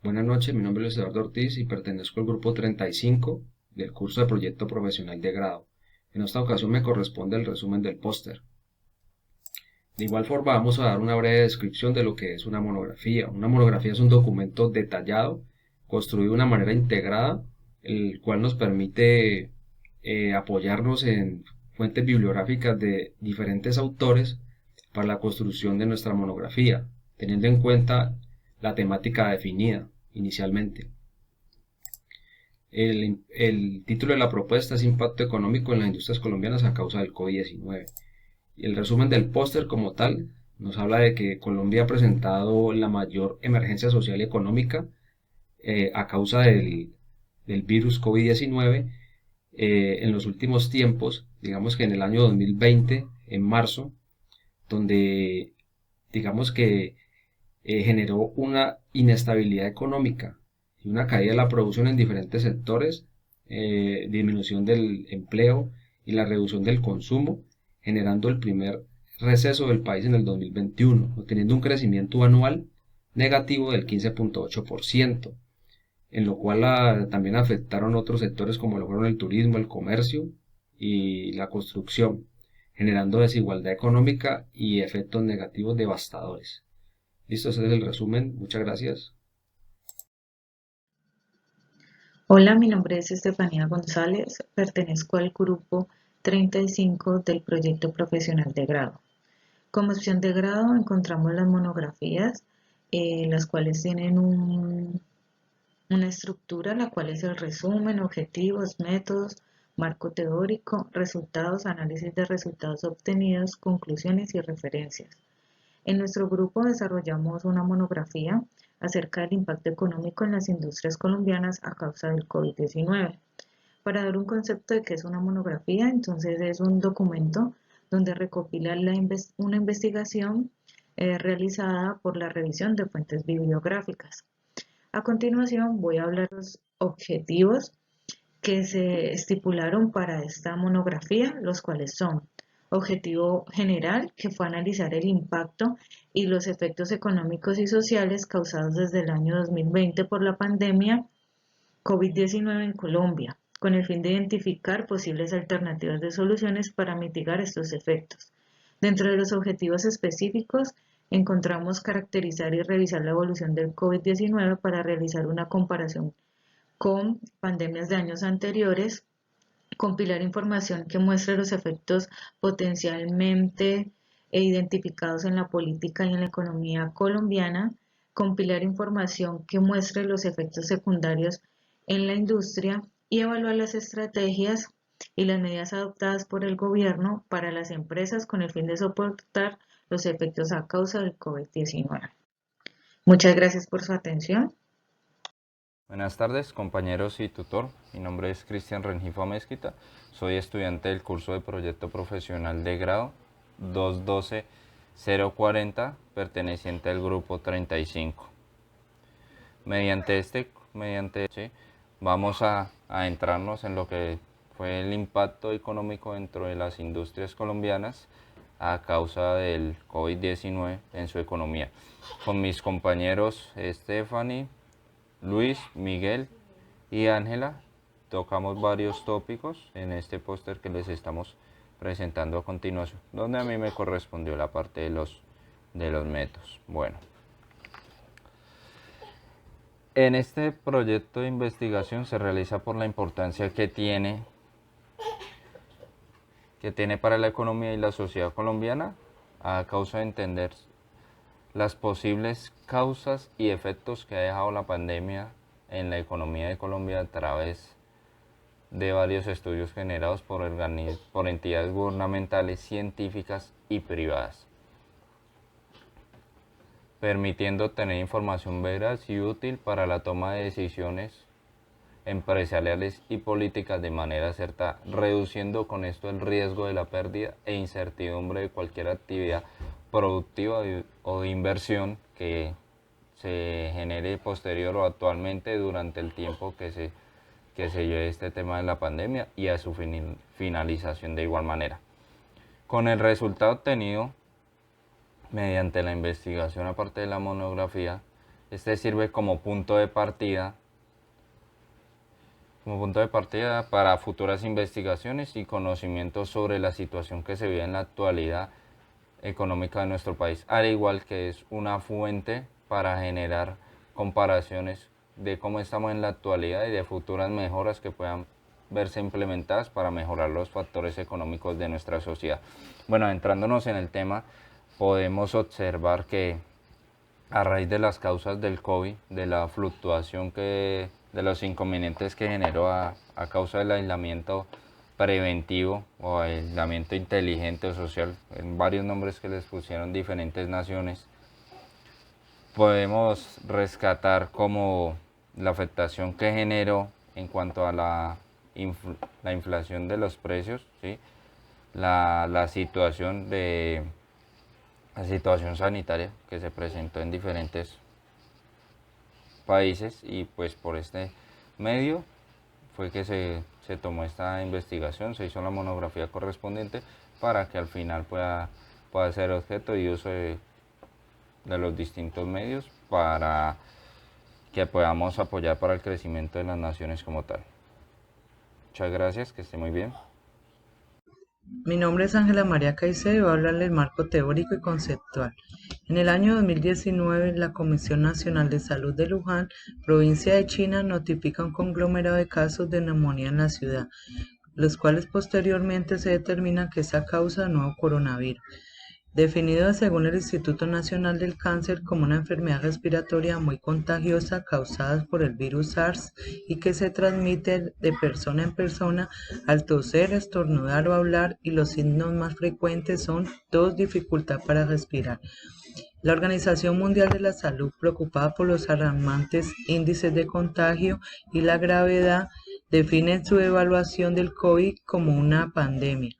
Buenas noches, mi nombre es Eduardo Ortiz y pertenezco al grupo 35 del curso de proyecto profesional de grado. En esta ocasión me corresponde el resumen del póster. De igual forma vamos a dar una breve descripción de lo que es una monografía. Una monografía es un documento detallado, construido de una manera integrada, el cual nos permite apoyarnos en fuentes bibliográficas de diferentes autores para la construcción de nuestra monografía, teniendo en cuenta la temática definida inicialmente. El título de la propuesta es Impacto económico en las industrias colombianas a causa del COVID-19. Y el resumen del póster como tal nos habla de que Colombia ha presentado la mayor emergencia social y económica a causa del virus COVID-19 en los últimos tiempos, digamos que en el año 2020, en marzo, donde digamos que generó una inestabilidad económica y una caída de la producción en diferentes sectores, disminución del empleo y la reducción del consumo, generando el primer receso del país en el 2021, obteniendo un crecimiento anual negativo del 15.8%, en lo cual también afectaron otros sectores como lo fueron el turismo, el comercio y la construcción, generando desigualdad económica y efectos negativos devastadores. Listo, ese es el resumen. Muchas gracias. Hola, mi nombre es Estefanía González, pertenezco al grupo 35 del proyecto profesional de grado. Como opción de grado encontramos las monografías, las cuales tienen una estructura, la cual es el resumen, objetivos, métodos, marco teórico, resultados, análisis de resultados obtenidos, conclusiones y referencias. En nuestro grupo desarrollamos una monografía acerca del impacto económico en las industrias colombianas a causa del COVID-19. Para dar un concepto de qué es una monografía, entonces es un documento donde recopila una investigación realizada por la revisión de fuentes bibliográficas. A continuación voy a hablar de los objetivos que se estipularon para esta monografía, los cuales son objetivo general, que fue analizar el impacto y los efectos económicos y sociales causados desde el año 2020 por la pandemia COVID-19 en Colombia, con el fin de identificar posibles alternativas de soluciones para mitigar estos efectos. Dentro de los objetivos específicos, encontramos caracterizar y revisar la evolución del COVID-19 para realizar una comparación con pandemias de años anteriores, compilar información que muestre los efectos potencialmente identificados en la política y en la economía colombiana, compilar información que muestre los efectos secundarios en la industria y evaluar las estrategias y las medidas adoptadas por el gobierno para las empresas con el fin de soportar los efectos a causa del COVID-19. Muchas gracias por su atención. Buenas tardes, compañeros y tutor. Mi nombre es Cristian Rengifo Mezquita. Soy estudiante del curso de Proyecto Profesional de Grado 212-040, perteneciente al grupo 35. Vamos a adentrarnos en lo que fue el impacto económico dentro de las industrias colombianas a causa del COVID-19 en su economía. Con mis compañeros Stephanie, Luis, Miguel y Ángela tocamos varios tópicos en este póster que les estamos presentando a continuación, donde a mí me correspondió la parte de los métodos. Bueno, en este proyecto de investigación se realiza por la importancia que tiene para la economía y la sociedad colombiana a causa de entender las posibles causas y efectos que ha dejado la pandemia en la economía de Colombia a través de varios estudios generados por entidades gubernamentales, científicas y privadas, permitiendo tener información veraz y útil para la toma de decisiones empresariales y políticas de manera acertada, reduciendo con esto el riesgo de la pérdida e incertidumbre de cualquier actividad productiva o de inversión que se genere posterior o actualmente durante el tiempo que se lleve este tema de la pandemia y a su finalización de igual manera. Con el resultado obtenido mediante la investigación aparte de la monografía, Este sirve como punto de partida para futuras investigaciones y conocimientos sobre la situación que se vive en la actualidad económica de nuestro país, al igual que es una fuente para generar comparaciones de cómo estamos en la actualidad y de futuras mejoras que puedan verse implementadas para mejorar los factores económicos de nuestra sociedad. Bueno, entrándonos en el tema, podemos observar que a raíz de las causas del COVID, de la fluctuación de los inconvenientes que generó a causa del aislamiento preventivo o aislamiento inteligente o social, en varios nombres que les pusieron diferentes naciones, podemos rescatar como la afectación que generó en cuanto a la inflación de los precios, ¿sí? la situación sanitaria que se presentó en diferentes países, y pues por este medio fue que se tomó esta investigación, se hizo la monografía correspondiente para que al final pueda ser objeto y uso de los distintos medios para que podamos apoyar para el crecimiento de las naciones como tal. Muchas gracias, que esté muy bien. Mi nombre es Ángela María Caicedo y voy a hablar del marco teórico y conceptual. En el año 2019, la Comisión Nacional de Salud de Luján, provincia de China, notifica un conglomerado de casos de neumonía en la ciudad, los cuales posteriormente se determina que es a causa del nuevo coronavirus, definido según el Instituto Nacional del Cáncer como una enfermedad respiratoria muy contagiosa causada por el virus SARS y que se transmite de persona en persona al toser, estornudar o hablar, y los signos más frecuentes son tos, dificultad para respirar. La Organización Mundial de la Salud, preocupada por los alarmantes índices de contagio y la gravedad, define su evaluación del COVID como una pandemia,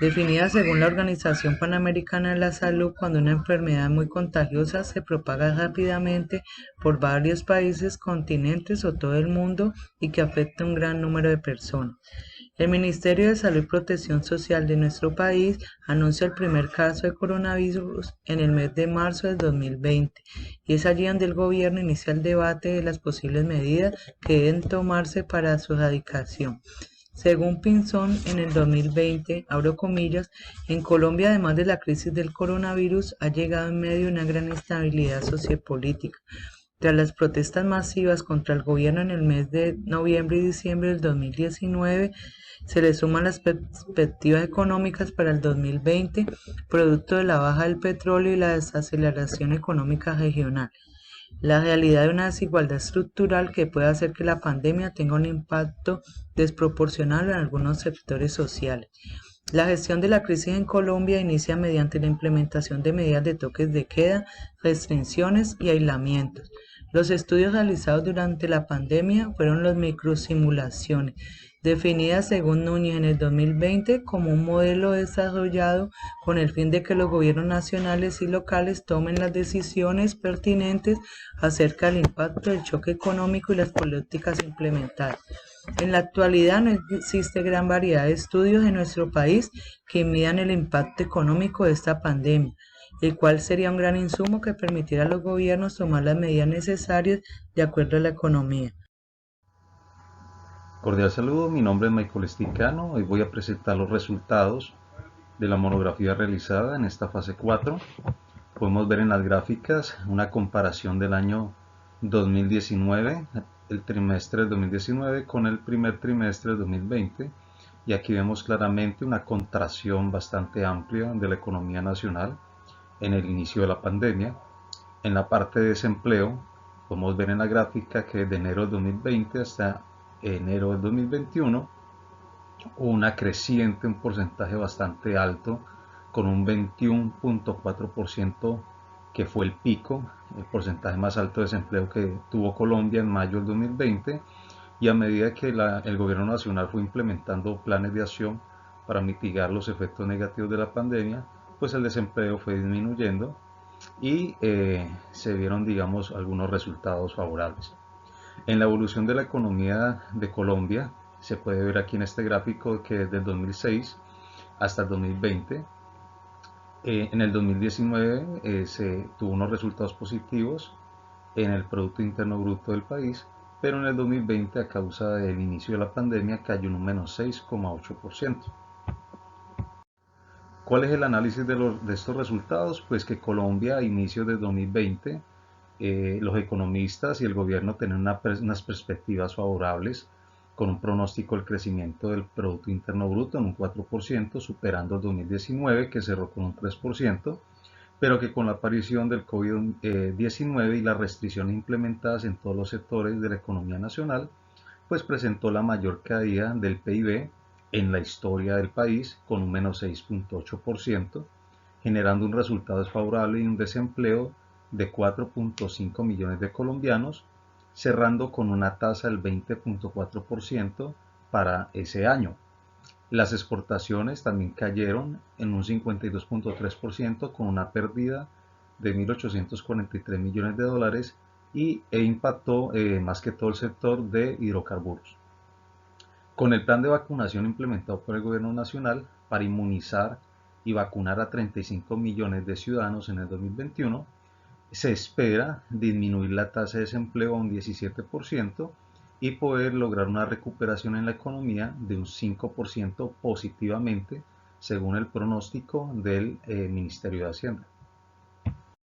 definida según la Organización Panamericana de la Salud cuando una enfermedad muy contagiosa se propaga rápidamente por varios países, continentes o todo el mundo y que afecta a un gran número de personas. El Ministerio de Salud y Protección Social de nuestro país anuncia el primer caso de coronavirus en el mes de marzo del 2020 y es allí donde el gobierno inicia el debate de las posibles medidas que deben tomarse para su erradicación. Según Pinzón, en el 2020, abro comillas, en Colombia, además de la crisis del coronavirus, ha llegado en medio de una gran instabilidad sociopolítica. Tras las protestas masivas contra el gobierno en el mes de noviembre y diciembre del 2019, se le suman las perspectivas económicas para el 2020, producto de la baja del petróleo y la desaceleración económica regional. La realidad de una desigualdad estructural que puede hacer que la pandemia tenga un impacto desproporcional en algunos sectores sociales. La gestión de la crisis en Colombia inicia mediante la implementación de medidas de toques de queda, restricciones y aislamientos. Los estudios realizados durante la pandemia fueron las microsimulaciones, definidas según Núñez en el 2020 como un modelo desarrollado con el fin de que los gobiernos nacionales y locales tomen las decisiones pertinentes acerca del impacto del choque económico y las políticas implementadas. En la actualidad no existe gran variedad de estudios en nuestro país que midan el impacto económico de esta pandemia, el cual sería un gran insumo que permitiera a los gobiernos tomar las medidas necesarias de acuerdo a la economía. Cordial saludo, mi nombre es Michael Esticano. Hoy voy a presentar los resultados de la monografía realizada en esta fase 4. Podemos ver en las gráficas una comparación del año 2019, el trimestre del 2019 con el primer trimestre del 2020, y aquí vemos claramente una contracción bastante amplia de la economía nacional en el inicio de la pandemia. En la parte de desempleo podemos ver en la gráfica que de enero del 2020 hasta enero del 2021 hubo una creciente, un porcentaje bastante alto, con un 21.4% que fue el pico, el porcentaje más alto de desempleo que tuvo Colombia en mayo del 2020, y a medida que el gobierno nacional fue implementando planes de acción para mitigar los efectos negativos de la pandemia, pues el desempleo fue disminuyendo y se vieron, digamos, algunos resultados favorables. En la evolución de la economía de Colombia, se puede ver aquí en este gráfico que desde el 2006 hasta el 2020, en el 2019 se tuvo unos resultados positivos en el Producto Interno Bruto del país, pero en el 2020 a causa del inicio de la pandemia cayó en un menos 6,8%. ¿Cuál es el análisis de estos resultados? Pues que Colombia a inicios de 2020 los economistas y el gobierno tenían unas perspectivas favorables con un pronóstico del crecimiento del Producto Interno Bruto en un 4%, superando el 2019 que cerró con un 3%, pero que con la aparición del COVID-19 y las restricciones implementadas en todos los sectores de la economía nacional, pues presentó la mayor caída del PIB en la historia del país con un menos 6,8%, generando un resultado desfavorable y un desempleo de 4,5 millones de colombianos, cerrando con una tasa del 20,4% para ese año. Las exportaciones también cayeron en un 52,3% con una pérdida de 1.843 millones de dólares e impactó más que todo el sector de hidrocarburos. Con el plan de vacunación implementado por el gobierno nacional para inmunizar y vacunar a 35 millones de ciudadanos en el 2021, se espera disminuir la tasa de desempleo a un 17% y poder lograr una recuperación en la economía de un 5% positivamente, según el pronóstico del Ministerio de Hacienda.